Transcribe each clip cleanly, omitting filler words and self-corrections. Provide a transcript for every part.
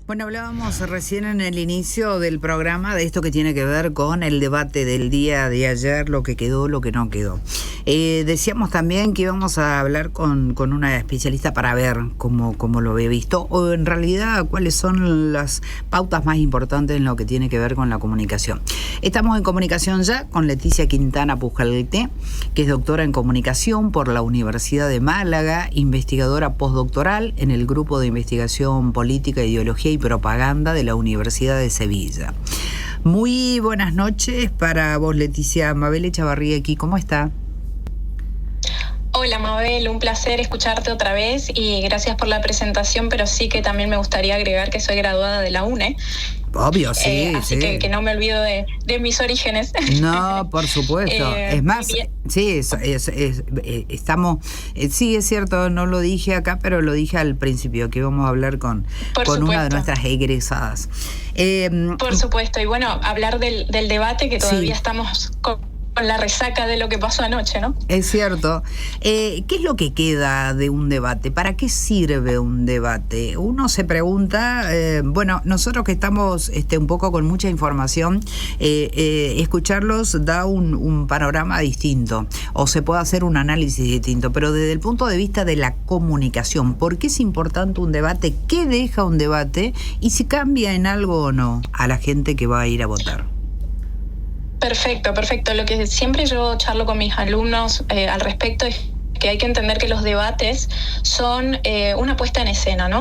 Bueno, hablábamos recién en el inicio del programa de esto que tiene que ver con el debate del día de ayer, lo que quedó, lo que no quedó. Decíamos también que íbamos a hablar con una especialista para ver cómo lo había visto, o en realidad cuáles son las pautas más importantes en lo que tiene que ver con la comunicación. Estamos en comunicación ya con Leticia Quintana Pujalte, que es doctora en comunicación por la Universidad de Málaga, investigadora postdoctoral en el Grupo de Investigación Política, Ideología y Propaganda de la Universidad de Sevilla. Muy buenas noches para vos, Leticia. Mabel Echavarría aquí, ¿cómo está? Hola Mabel, un placer escucharte otra vez y gracias por la presentación, pero sí que también me gustaría agregar que soy graduada de la UNE. Obvio, sí, así sí. Que no me olvido de mis orígenes. No, por supuesto. Es más, sí, estamos... sí, es cierto, no lo dije acá, pero lo dije al principio, que íbamos a hablar con una de nuestras egresadas. Por supuesto, y bueno, hablar del debate que todavía estamos con la resaca de lo que pasó anoche, ¿no? Es cierto. ¿Qué es lo que queda de un debate? ¿Para qué sirve un debate? Uno se pregunta, bueno, nosotros que estamos un poco con mucha información, escucharlos da un panorama distinto, o se puede hacer un análisis distinto, pero desde el punto de vista de la comunicación, ¿por qué es importante un debate? ¿Qué deja un debate? Y si cambia en algo o no a la gente que va a ir a votar. Perfecto. Lo que siempre yo charlo con mis alumnos al respecto es que hay que entender que los debates son una puesta en escena, ¿no?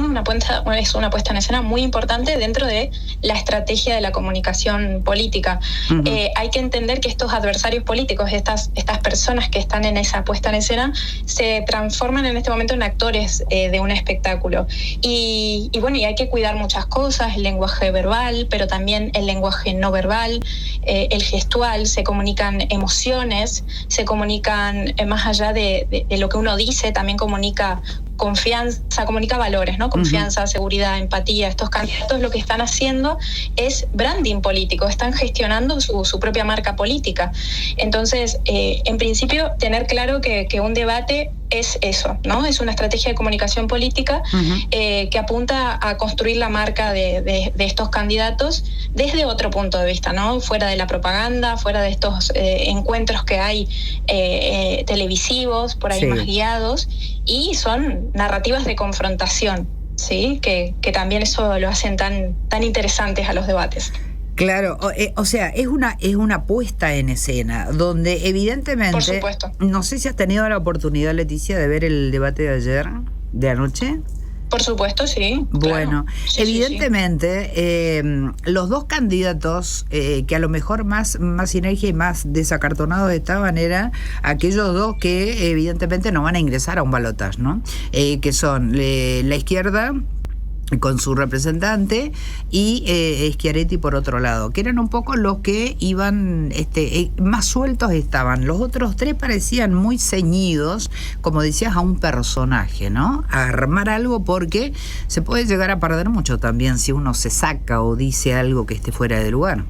Es una puesta en escena muy importante dentro de la estrategia de la comunicación política. Uh-huh. Hay que entender que estos adversarios políticos, estas personas que están en esa puesta en escena, se transforman en este momento en actores de un espectáculo. Y bueno, y hay que cuidar muchas cosas, el lenguaje verbal, pero también el lenguaje no verbal, el gestual, se comunican emociones, se comunican más allá de lo que uno dice, también comunica confianza, comunica valores, ¿no? Confianza, uh-huh. Seguridad, empatía. Estos candidatos lo que están haciendo es branding político, están gestionando su propia marca política. Entonces, en principio, tener claro que un debate es eso, ¿no? Es una estrategia de comunicación política, uh-huh. Que apunta a construir la marca de estos candidatos desde otro punto de vista, ¿no? Fuera de la propaganda, fuera de estos encuentros que hay televisivos, por ahí más guiados, y son narrativas de confrontación, ¿sí? Que también eso lo hacen tan interesantes a los debates. Claro, o sea, es una puesta en escena donde evidentemente... Por supuesto. No sé si has tenido la oportunidad, Leticia, de ver el debate de ayer, de anoche. Por supuesto, sí. Bueno, claro. Sí, evidentemente, sí. Los dos candidatos que a lo mejor más sinergia y más desacartonados estaban eran aquellos dos que evidentemente no van a ingresar a un balotaje, ¿no? Que son la izquierda con su representante y Schiaretti por otro lado, que eran un poco los que iban más sueltos estaban. Los otros tres parecían muy ceñidos, como decías, a un personaje, ¿no? A armar algo, porque se puede llegar a perder mucho también si uno se saca o dice algo que esté fuera de lugar.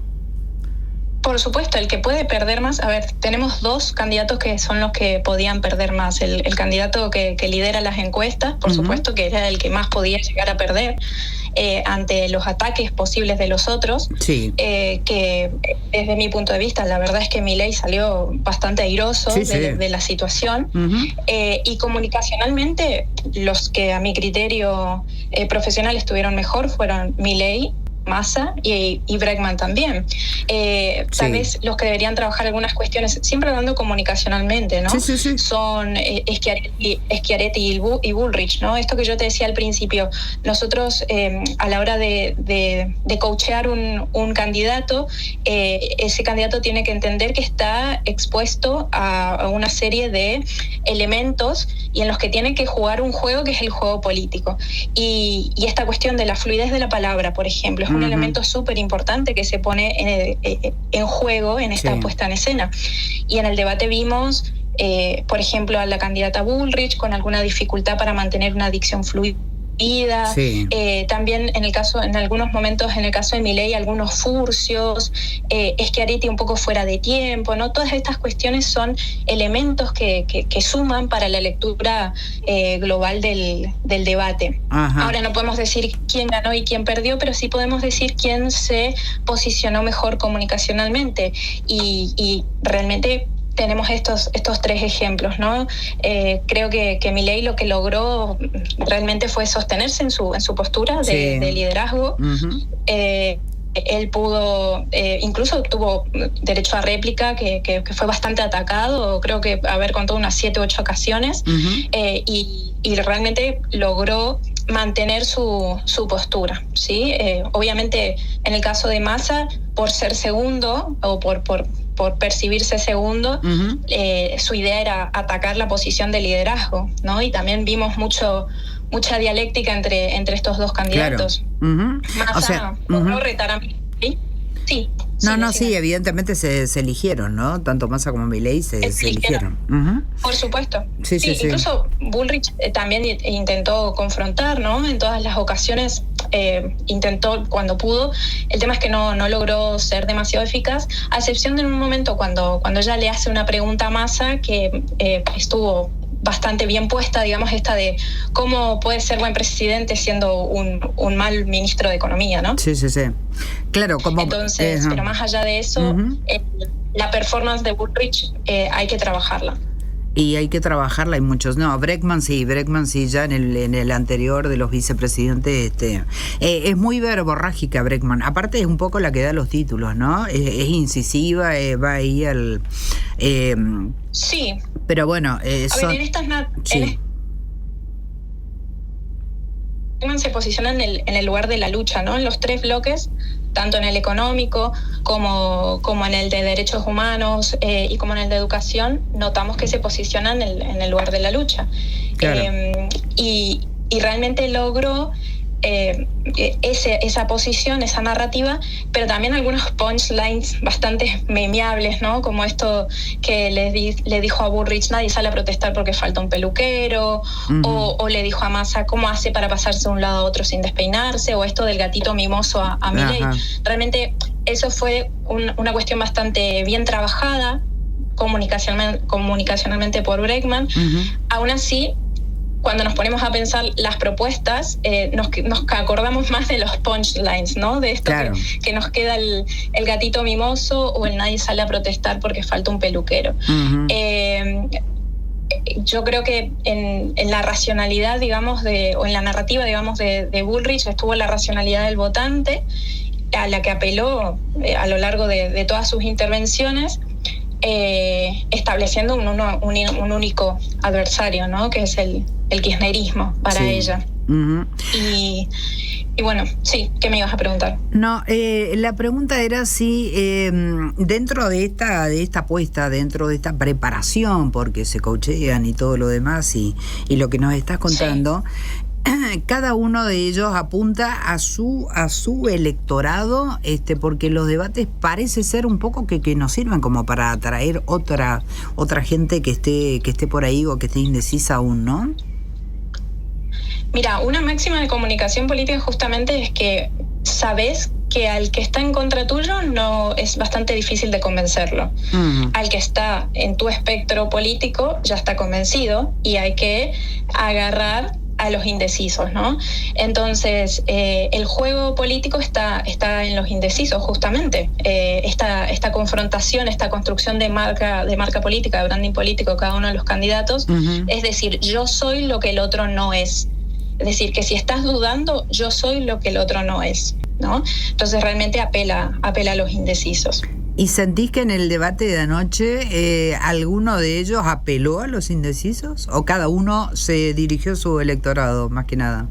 Por supuesto, el que puede perder más, a ver, tenemos dos candidatos que son los que podían perder más. El candidato que lidera las encuestas, por uh-huh. supuesto, que era el que más podía llegar a perder ante los ataques posibles de los otros, sí. Que desde mi punto de vista, la verdad es que Milei salió bastante airoso de la situación, uh-huh. Y comunicacionalmente los que a mi criterio profesional estuvieron mejor fueron Milei, Massa y Bregman también. Tal vez los que deberían trabajar algunas cuestiones, siempre hablando comunicacionalmente, ¿no? Sí. Son Schiaretti y Bullrich, ¿no? Esto que yo te decía al principio, nosotros a la hora de coachear un candidato, ese candidato tiene que entender que está expuesto a una serie de elementos y en los que tiene que jugar un juego que es el juego político. Y esta cuestión de la fluidez de la palabra, por ejemplo, es un elemento súper importante que se pone en juego en esta puesta en escena. Y en el debate vimos, por ejemplo, a la candidata Bullrich con alguna dificultad para mantener una dicción fluida Sí. También en algunos momentos, en el caso de Milei, algunos furcios, Schiaretti un poco fuera de tiempo, ¿no? Todas estas cuestiones son elementos que suman para la lectura global del debate. Ajá. Ahora no podemos decir quién ganó y quién perdió, pero sí podemos decir quién se posicionó mejor comunicacionalmente y realmente tenemos estos tres ejemplos, ¿no? Creo que Milei lo que logró realmente fue sostenerse en su postura de liderazgo. Uh-huh. Él pudo, incluso tuvo derecho a réplica, que fue bastante atacado, creo que haber contado unas 7 u 8 ocasiones, uh-huh. y realmente logró mantener su postura, ¿sí? Obviamente, en el caso de Massa, por ser segundo o por percibirse segundo, uh-huh. Su idea era atacar la posición de liderazgo, ¿no? Y también vimos mucha dialéctica entre estos dos candidatos. Claro. Uh-huh. Massa logró retar a Milei. Sí. Sí, evidentemente se eligieron, ¿no? Tanto Massa como Milei se eligieron. Uh-huh. Por supuesto. Sí. Incluso Bullrich también intentó confrontar, ¿no? En todas las ocasiones intentó cuando pudo. El tema es que no logró ser demasiado eficaz, a excepción de en un momento cuando ella le hace una pregunta a Massa que estuvo bastante bien puesta, digamos, esta de cómo puede ser buen presidente siendo un mal ministro de Economía, ¿no? Sí. Claro, como... Entonces, pero más allá de eso, uh-huh. La performance de Bullrich hay que trabajarla. Y hay que trabajarla, hay muchos. No, Bregman sí, ya en el anterior de los vicepresidentes, es muy verborrágica Bregman. Aparte es un poco la que da los títulos, ¿no? Es incisiva, va ahí al... sí. Pero bueno... a ver, en estas... Sí. Bregman se posiciona en el lugar de la lucha, ¿no? En los 3 bloques, tanto en el económico como en el de derechos humanos y como en el de educación, notamos que se posicionan en el lugar de la lucha. Claro. Y realmente logró esa posición, esa narrativa, pero también algunos punchlines bastante memeables, ¿no? Como esto que le dijo a Bullrich, nadie sale a protestar porque falta un peluquero, uh-huh. o le dijo a Massa cómo hace para pasarse de un lado a otro sin despeinarse, o esto del gatito mimoso a Milei. Realmente eso fue una cuestión bastante bien trabajada comunicacionalmente por Bregman. Uh-huh. Aún así, cuando nos ponemos a pensar las propuestas, nos acordamos más de los punchlines, ¿no? De esto, claro. que nos queda el gatito mimoso o el nadie sale a protestar porque falta un peluquero. Uh-huh. Yo creo que en la racionalidad, digamos, o en la narrativa, digamos, de Bullrich estuvo la racionalidad del votante, a la que apeló a lo largo de todas sus intervenciones, estableciendo un único adversario, ¿no? Que es el kirchnerismo para ella. Uh-huh. Y bueno, sí, ¿qué me ibas a preguntar? No, la pregunta era si dentro de esta apuesta, dentro de esta preparación, porque se coachean y todo lo demás, y lo que nos estás contando, cada uno de ellos apunta a su electorado, porque los debates parece ser un poco que nos sirven como para atraer otra gente que esté por ahí o que esté indecisa aún, ¿no? Mira, una máxima de comunicación política justamente es que sabes que al que está en contra tuyo no es bastante difícil de convencerlo. Uh-huh. Al que está en tu espectro político ya está convencido y hay que agarrar a los indecisos, ¿no? Entonces, el juego político está en los indecisos, justamente. Esta confrontación, esta construcción de marca política, de branding político, cada uno de los candidatos, uh-huh. es decir, yo soy lo que el otro no es. Es decir, que si estás dudando, yo soy lo que el otro no es, ¿no? Entonces, realmente apela a los indecisos. ¿Y sentís que en el debate de anoche alguno de ellos apeló a los indecisos? ¿O cada uno se dirigió a su electorado, más que nada?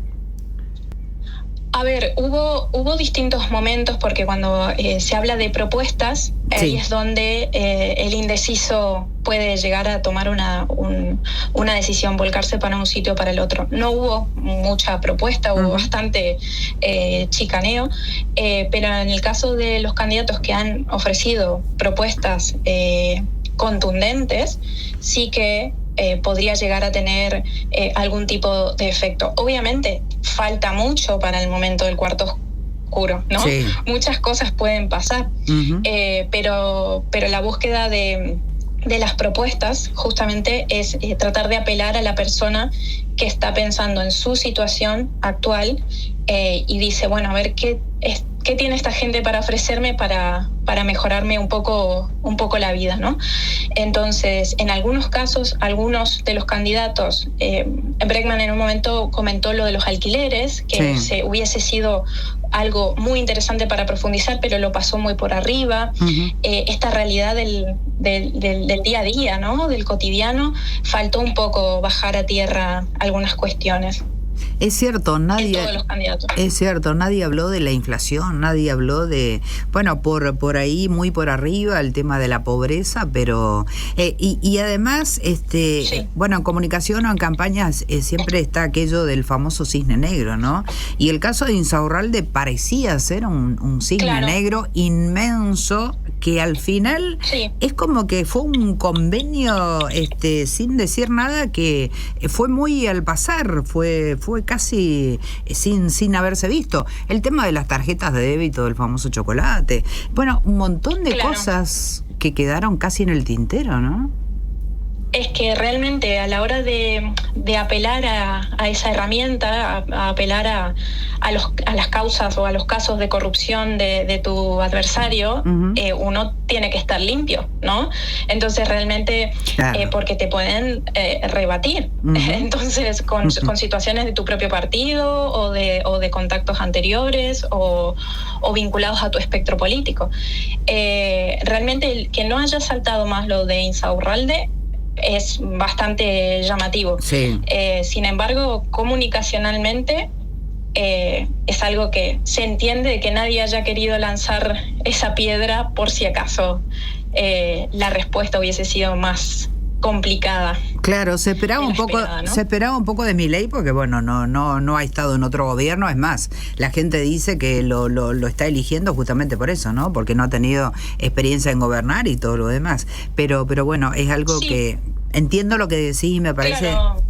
A ver, hubo distintos momentos, porque cuando se habla de propuestas, ahí es donde el indeciso puede llegar a tomar una decisión, volcarse para un sitio o para el otro. No hubo mucha propuesta, hubo bastante chicaneo, pero en el caso de los candidatos que han ofrecido propuestas contundentes, sí que podría llegar a tener algún tipo de efecto. Obviamente, falta mucho para el momento del cuarto oscuro, ¿no? Sí. Muchas cosas pueden pasar, pero la búsqueda de las propuestas justamente es tratar de apelar a la persona que está pensando en su situación actual y dice, bueno, a ver, ¿qué tiene esta gente para ofrecerme para mejorarme un poco la vida, ¿no? Entonces, en algunos casos, algunos de los candidatos, Bregman en un momento comentó lo de los alquileres, que hubiese sido algo muy interesante para profundizar, pero lo pasó muy por arriba. Esta realidad del día a día, ¿no? Del cotidiano, faltó un poco bajar a tierra algunas cuestiones. Es cierto, nadie habló de la inflación, nadie habló de, bueno, por ahí muy por arriba el tema de la pobreza, pero y además, bueno, en comunicación o en campañas siempre está aquello del famoso cisne negro, ¿no? Y el caso de Insaurralde parecía ser un cisne negro inmenso, que al final es como que fue un convenio sin decir nada, que fue muy al pasar, fue casi sin haberse visto. El tema de las tarjetas de débito, del famoso chocolate, bueno, un montón de cosas que quedaron casi en el tintero, ¿no? Es que realmente a la hora de apelar a esa herramienta, a apelar a las causas o a los casos de corrupción de tu adversario, uno tiene que estar limpio, ¿no? Entonces realmente, porque te pueden rebatir. Entonces, con situaciones de tu propio partido o de contactos anteriores o vinculados a tu espectro político. Realmente el que no haya saltado más lo de Insaurralde es bastante llamativo. Sin embargo, comunicacionalmente es algo que se entiende de que nadie haya querido lanzar esa piedra por si acaso la respuesta hubiese sido más complicada. Claro, se esperaba un poco, ¿no? Se esperaba un poco de Milei, porque bueno, no ha estado en otro gobierno. Es más, la gente dice que lo está eligiendo justamente por eso, ¿no? Porque no ha tenido experiencia en gobernar y todo lo demás. Pero bueno, es algo que entiendo lo que decís y me parece. Claro.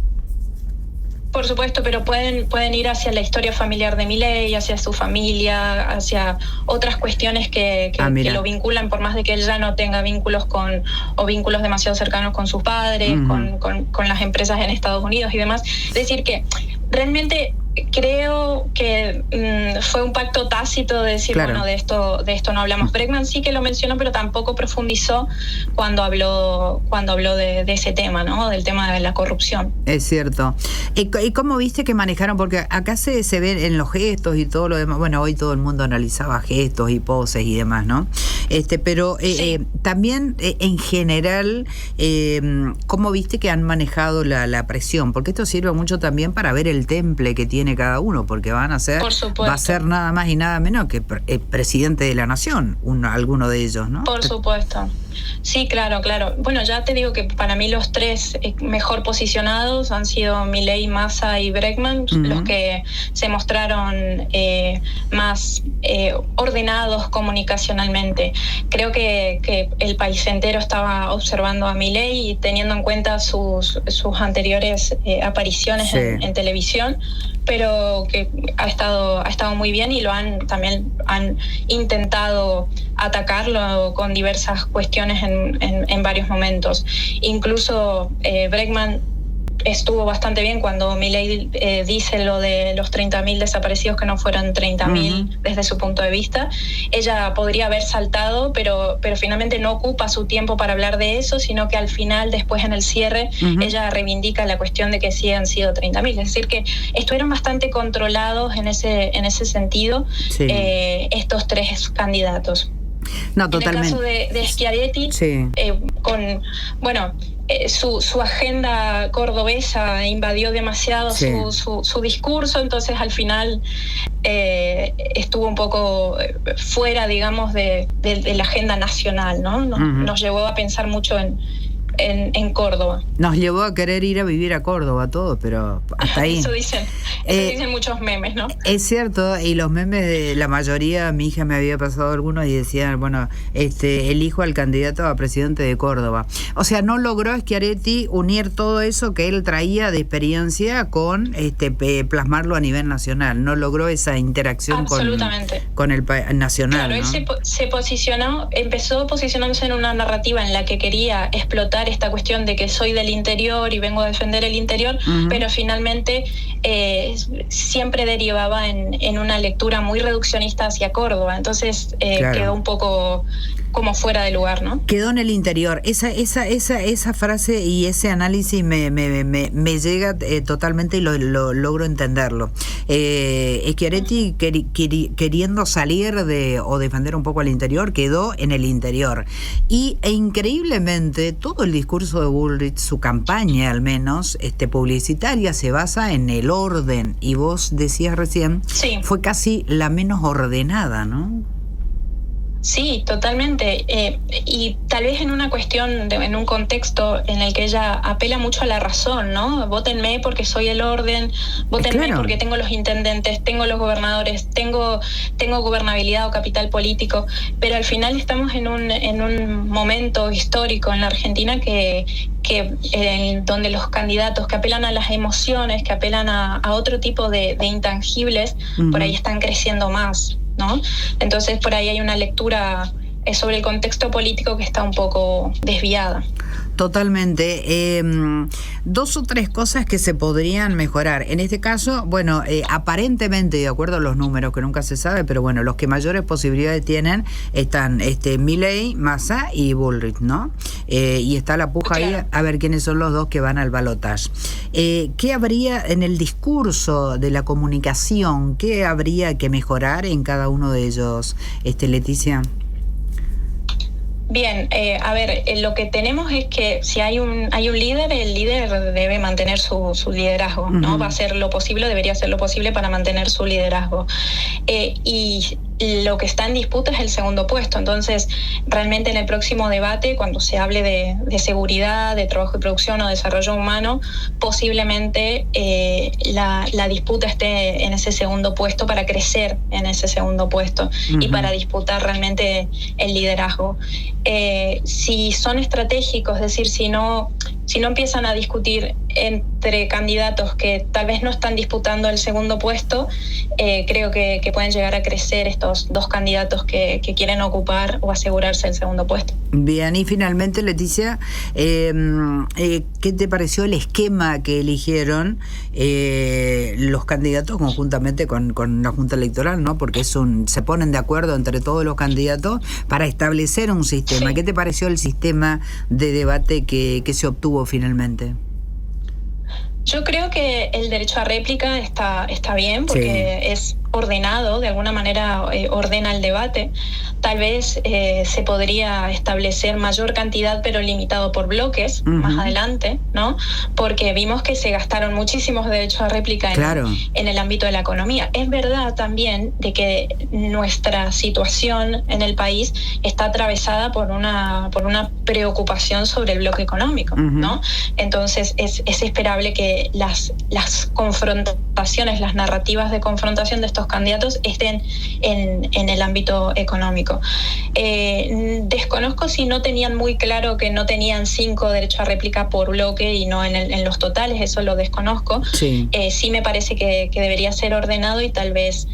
Por supuesto, pero pueden ir hacia la historia familiar de Milei, hacia su familia, hacia otras cuestiones que lo vinculan, por más de que él ya no tenga vínculos vínculos demasiado cercanos con sus padres, con las empresas en Estados Unidos y demás. Es decir, que realmente creo que fue un pacto tácito de decir, bueno, de esto no hablamos. Bregman sí que lo mencionó, pero tampoco profundizó cuando habló de ese tema, ¿no? Del tema de la corrupción. Es cierto. ¿Y cómo viste que manejaron? Porque acá se ve en los gestos y todo lo demás. Bueno, hoy todo el mundo analizaba gestos y poses y demás, ¿no? Pero también en general, ¿cómo viste que han manejado la presión? Porque esto sirve mucho también para ver el temple que tiene cada uno, porque va a ser nada más y nada menos que presidente de la nación, alguno de ellos, ¿no? Por supuesto. Sí, claro. Bueno, ya te digo que para mí los tres mejor posicionados han sido Milei, Massa y Bregman, los que se mostraron más ordenados comunicacionalmente. Creo que el país entero estaba observando a Milei y teniendo en cuenta sus anteriores apariciones en televisión, pero que ha estado muy bien y también han intentado atacarlo con diversas cuestiones en varios momentos. Incluso Bregman estuvo bastante bien cuando Milei dice lo de los 30.000 desaparecidos, que no fueron 30.000 desde su punto de vista. Ella podría haber saltado, pero finalmente no ocupa su tiempo para hablar de eso, sino que al final, después en el cierre, ella reivindica la cuestión de que sí han sido 30.000. Es decir, que estuvieron bastante controlados en ese sentido estos tres candidatos. No, totalmente. En el caso de Schiaretti, su agenda cordobesa invadió demasiado su discurso, entonces al final estuvo un poco fuera, digamos, de la agenda nacional, ¿no? Nos llevó a pensar mucho en Córdoba. Nos llevó a querer ir a vivir a Córdoba todo, pero hasta ahí. Eso dicen muchos memes, ¿no? Es cierto, y los memes, la mayoría, mi hija me había pasado algunos y decían, bueno, elijo al candidato a presidente de Córdoba. O sea, no logró Schiaretti unir todo eso que él traía de experiencia con plasmarlo a nivel nacional. No logró esa interacción con el nacional. Claro, ¿no? Él se posicionó, empezó posicionándose en una narrativa en la que quería explotar esta cuestión de que soy del interior y vengo a defender el interior, pero finalmente siempre derivaba en una lectura muy reduccionista hacia Córdoba. Entonces quedó un poco como fuera de lugar, ¿no? Quedó en el interior. Esa frase y ese análisis me llega totalmente y lo logro entenderlo. Schiaretti queriendo salir o defender un poco al interior, quedó en el interior. E increíblemente, todo el discurso de Bullrich, su campaña al menos, publicitaria, se basa en el orden. Y vos decías recién, fue casi la menos ordenada, ¿no? Sí, totalmente. Y tal vez en una cuestión, en un contexto en el que ella apela mucho a la razón, ¿no? Vótenme porque soy el orden, vótenme porque tengo los intendentes, tengo los gobernadores, tengo gobernabilidad o capital político, pero al final estamos en un momento histórico en la Argentina que donde los candidatos que apelan a las emociones, que apelan a otro tipo de intangibles, por ahí están creciendo más, ¿no? Entonces por ahí hay una lectura sobre el contexto político que está un poco desviada. Totalmente. 2 o 3 cosas que se podrían mejorar. En este caso, bueno, aparentemente, de acuerdo a los números, que nunca se sabe, pero bueno, los que mayores posibilidades tienen están Milei, Massa y Bullrich, ¿no? Y está la puja ahí a ver quiénes son los dos que van al balotaje. ¿Qué habría en el discurso de la comunicación? ¿Qué habría que mejorar en cada uno de ellos, Leticia? Bien, a ver, lo que tenemos es que si hay un líder, el líder debe mantener su liderazgo, ¿no? Va a hacer lo posible, debería hacer lo posible para mantener su liderazgo. Y lo que está en disputa es el segundo puesto. Entonces, realmente en el próximo debate, cuando se hable de seguridad, de trabajo y producción o desarrollo humano, posiblemente la disputa esté en ese segundo puesto para crecer en ese segundo puesto y para disputar realmente el liderazgo. Si son estratégicos, es decir, si no empiezan a discutir entre candidatos que tal vez no están disputando el segundo puesto, creo que pueden llegar a crecer estos dos candidatos que quieren ocupar o asegurarse el segundo puesto. Bien, y finalmente, Leticia, ¿qué te pareció el esquema que eligieron los candidatos conjuntamente con la Junta Electoral, ¿no? Porque se ponen de acuerdo entre todos los candidatos para establecer un sistema. Sí. ¿Qué te pareció el sistema de debate que se obtuvo finalmente? Yo creo que el derecho a réplica está bien porque es ordenado, de alguna manera ordena el debate. Tal vez se podría establecer mayor cantidad pero limitado por bloques más adelante, ¿no? Porque vimos que se gastaron muchísimos derechos a réplica en el ámbito de la economía. Es verdad también de que nuestra situación en el país está atravesada por una preocupación sobre el bloque económico, ¿no? Entonces es esperable que las confrontaciones, las narrativas de confrontación de estos candidatos estén en el ámbito económico. Desconozco si no tenían muy claro que no tenían 5 derechos a réplica por bloque y no en los totales, eso lo desconozco. Sí me parece que debería ser ordenado y tal vez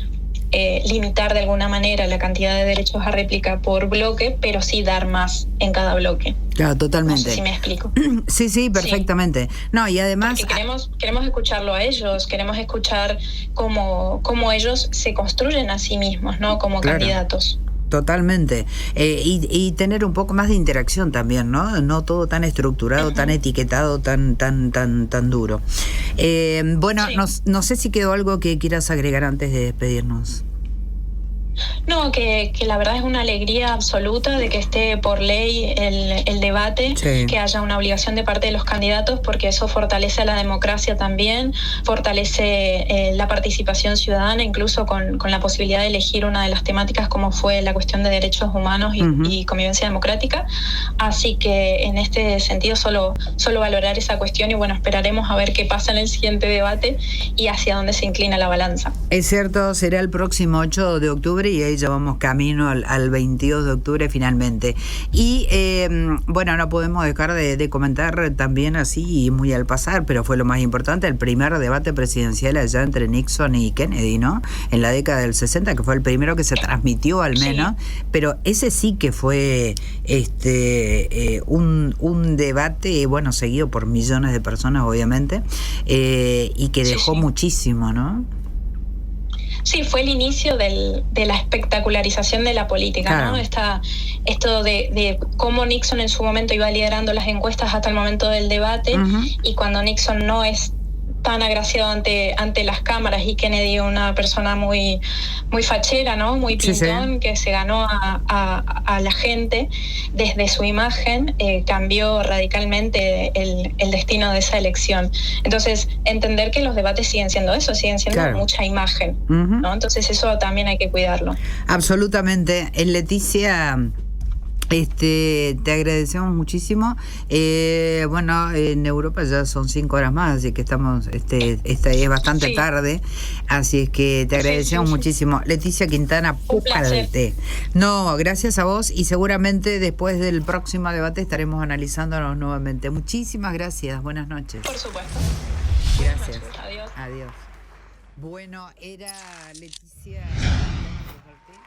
limitar de alguna manera la cantidad de derechos a réplica por bloque, pero sí dar más en cada bloque. Claro, totalmente. No sé si me explico. Sí, perfectamente. Sí. No, y además queremos escucharlo a ellos, queremos escuchar cómo ellos se construyen a sí mismos, ¿no? Como candidatos. Totalmente. Y tener un poco más de interacción también, ¿no? No todo tan estructurado, tan etiquetado, tan duro. Bueno, no sé si quedó algo que quieras agregar antes de despedirnos. No, que la verdad es una alegría absoluta de que esté por ley el debate, Sí. que haya una obligación de parte de los candidatos, porque eso fortalece a la democracia también, fortalece la participación ciudadana, incluso con la posibilidad de elegir una de las temáticas como fue la cuestión de derechos humanos y convivencia democrática. Así que en este sentido solo valorar esa cuestión y bueno, esperaremos a ver qué pasa en el siguiente debate y hacia dónde se inclina la balanza. Es cierto, será el próximo 8 de octubre y ahí ya vamos camino al 22 de octubre finalmente. Y bueno, no podemos dejar de comentar también así muy al pasar, pero fue lo más importante, el primer debate presidencial allá entre Nixon y Kennedy, ¿no? En la década del 60, que fue el primero que se transmitió al menos, sí. Pero ese sí que fue un debate, bueno, seguido por millones de personas obviamente, y que dejó muchísimo, ¿no? Sí, fue el inicio de la espectacularización de la política, claro. ¿No? Esto de cómo Nixon en su momento iba liderando las encuestas hasta el momento del debate, y cuando Nixon no es tan agraciado ante las cámaras y Kennedy una persona muy fachera, ¿no? Muy pintón, sí. Que se ganó a la gente desde su imagen, cambió radicalmente el destino de esa elección. Entonces, entender que los debates siguen siendo eso, siguen siendo claro. Mucha imagen, ¿no? Entonces eso también hay que cuidarlo. Absolutamente. Leticia, te agradecemos muchísimo. Bueno, en Europa ya son 5 horas más, así que estamos, esta es bastante sí. tarde, así es que te agradecemos muchísimo. Leticia Quintana Pujalte. No, gracias a vos y seguramente después del próximo debate estaremos analizándonos nuevamente. Muchísimas gracias, buenas noches. Por supuesto. Gracias. Adiós. Adiós. Bueno, era Leticia Quintana Pujalte.